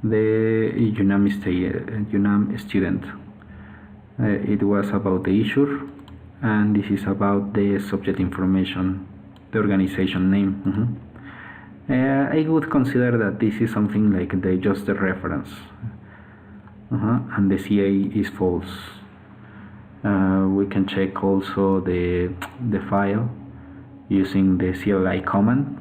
the UNAM student. It was about the issuer, and this is about the subject information, the organization name. I would consider that this is something like just the reference, and the CA is false. We can check also the file using the CLI command.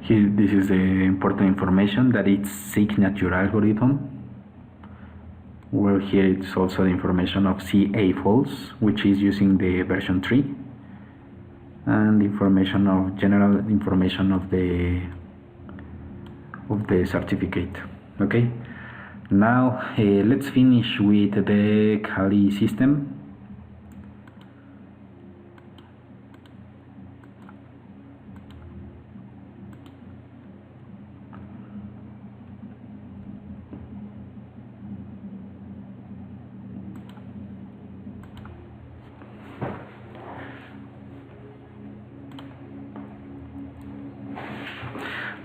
Here, this is the important information that it's signature algorithm. Well, here it's also the information of CA false, which is using the version 3, and information of general information of the certificate. Okay, now let's finish with the Kali system.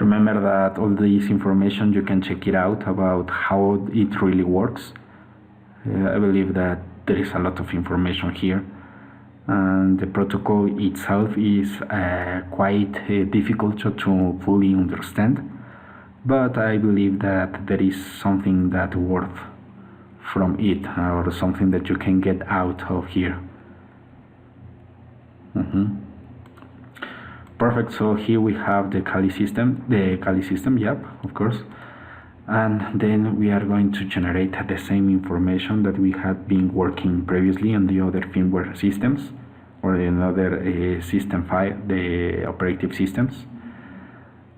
Remember that all this information you can check it out about how it really works. I believe that there is a lot of information here, and the protocol itself is quite difficult to fully understand, but I believe that there is something that worth from it, or something that you can get out of here. Perfect. So here we have the Kali system, yep, of course. And then we are going to generate the same information that we had been working previously on the other firmware systems, or in other system file, the operative systems.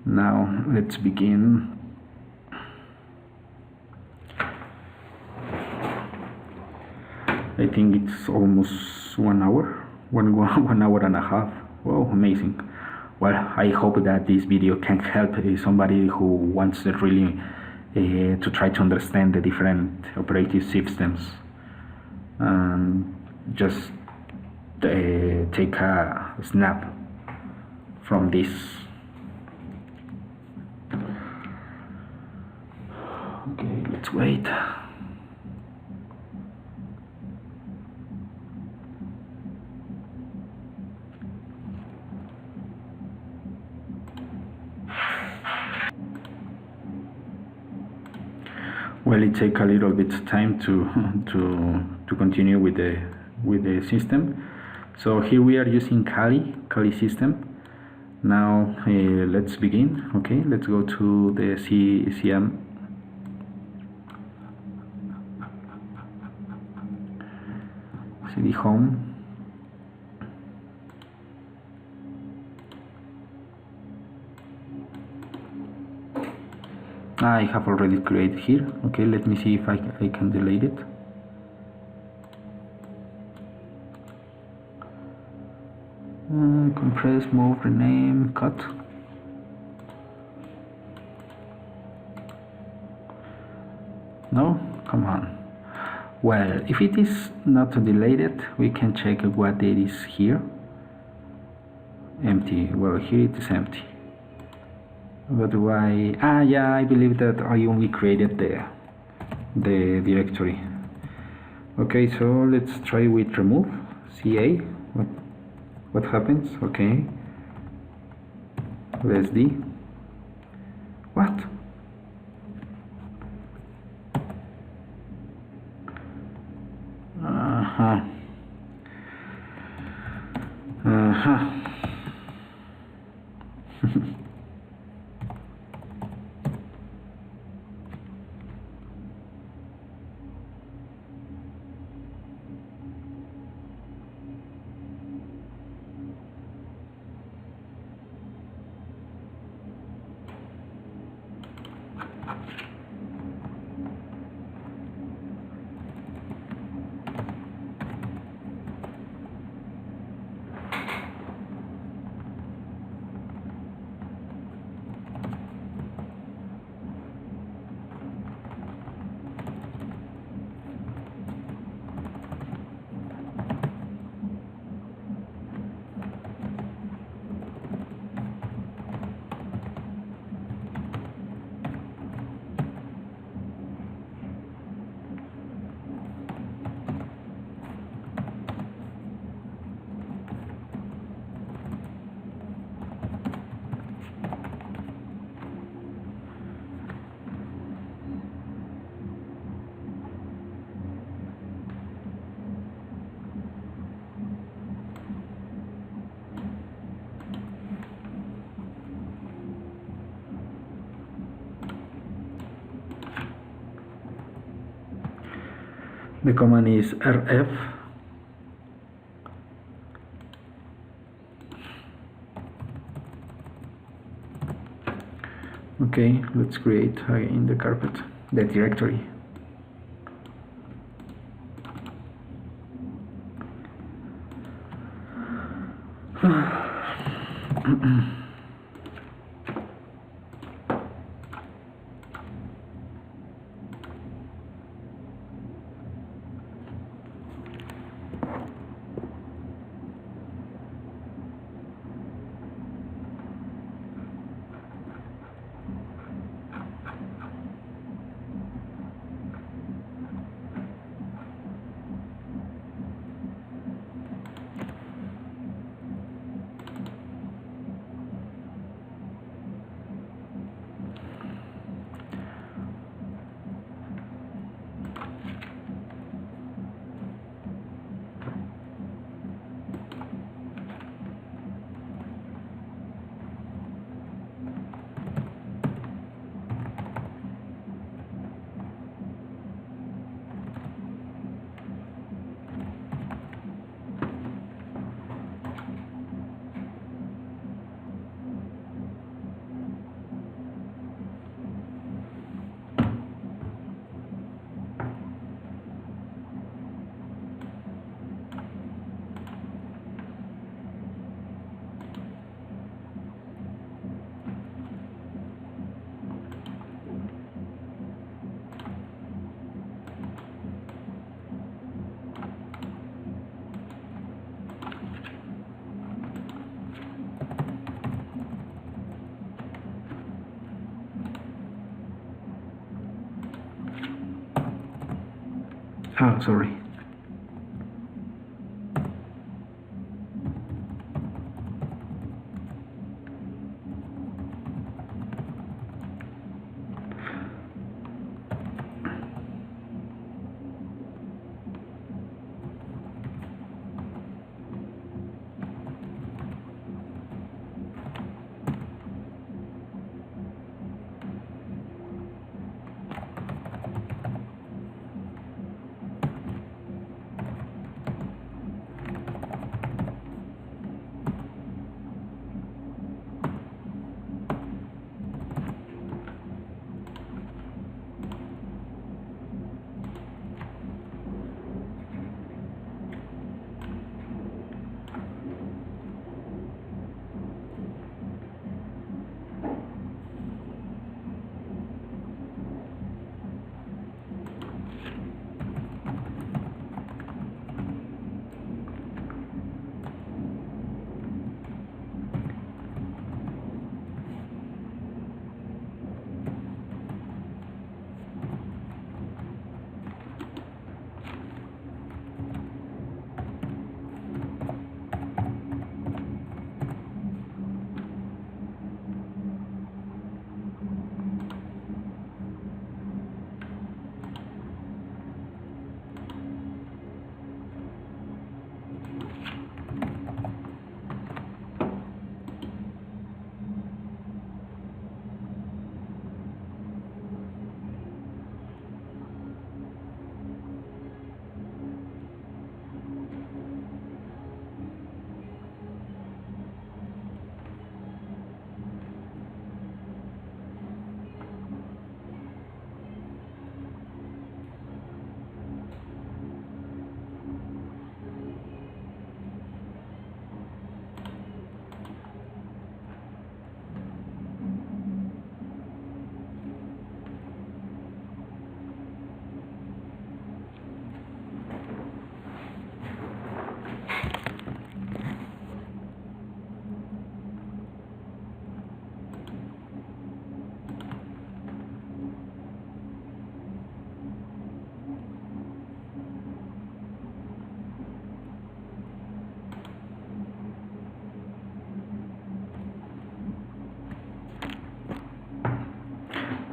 Now let's begin. I think it's almost 1 hour, one hour and a half. Wow, amazing. Well, I hope that this video can help somebody who wants to really to try to understand the different operative systems, and just take a snap from this. Okay, let's wait. Well, it takes a little bit of time to continue with the system. So here we are using Kali system. Now let's begin. Okay, let's go to the CM. CD home. I have already created here. Okay, let me see if I can delete it. Compress, move, rename, cut. No? Come on. Well, if it is not deleted, we can check what it is here. Empty. Well, here it is empty. But why? Yeah, I believe that I only created the directory. Okay, so let's try with remove ca. What happens? Okay. Let's d. What? The command is rf okay, let's create in the carpet the directory. Oh, sorry.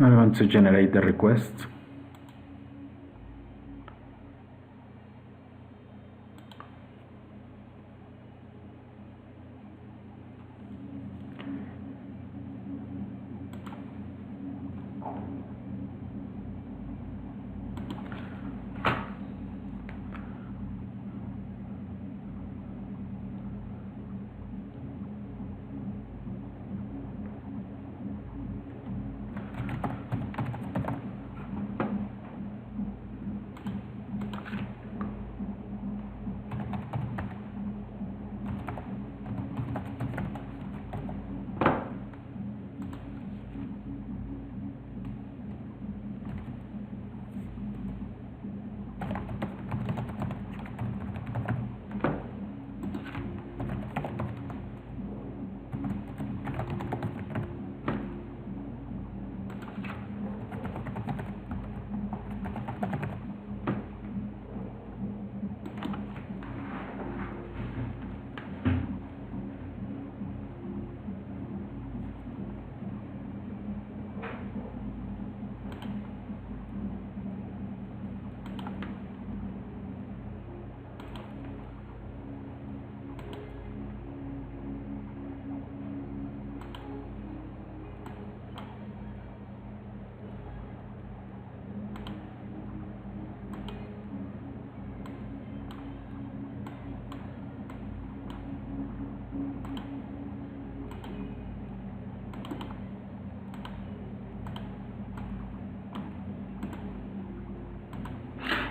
I want to generate the request.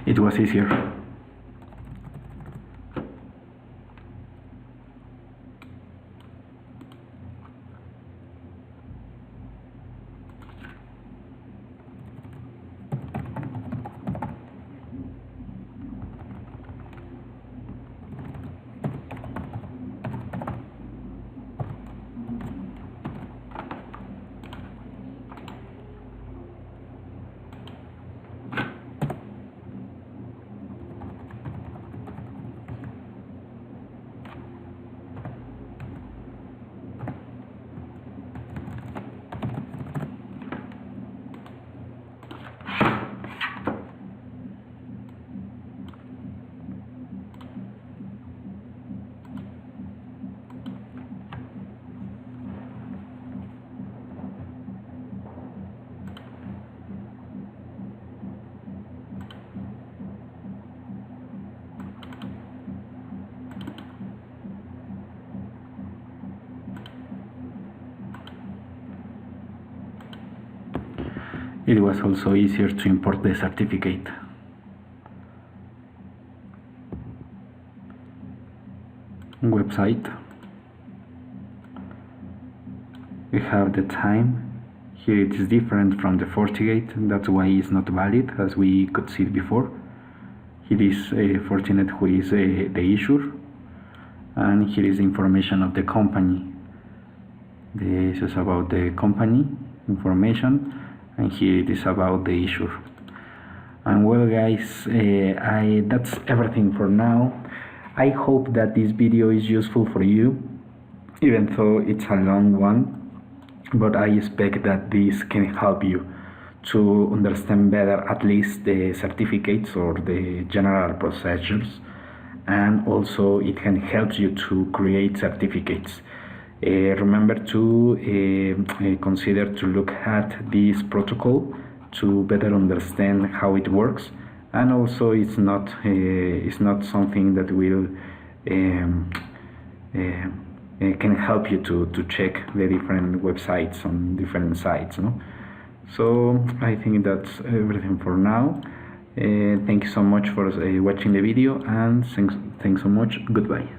It was easier. It was also easier to import the certificate. Website. We have the time. Here it is different from the Fortigate, that's why it's not valid, as we could see it before. Here is Fortinet, who is the issuer, and here is information of the company. This is about the company information, and here it is about the issuer. And well guys, that's everything for now. I hope that this video is useful for you, even though it's a long one, but I expect that this can help you to understand better at least the certificates or the general procedures, and also it can help you to create certificates. Remember to consider to look at this protocol to better understand how it works, and also it's not something that will can help you to check the different websites on different sites, no? So I think that's everything for now. Thank you so much for watching the video, and thanks so much. Goodbye.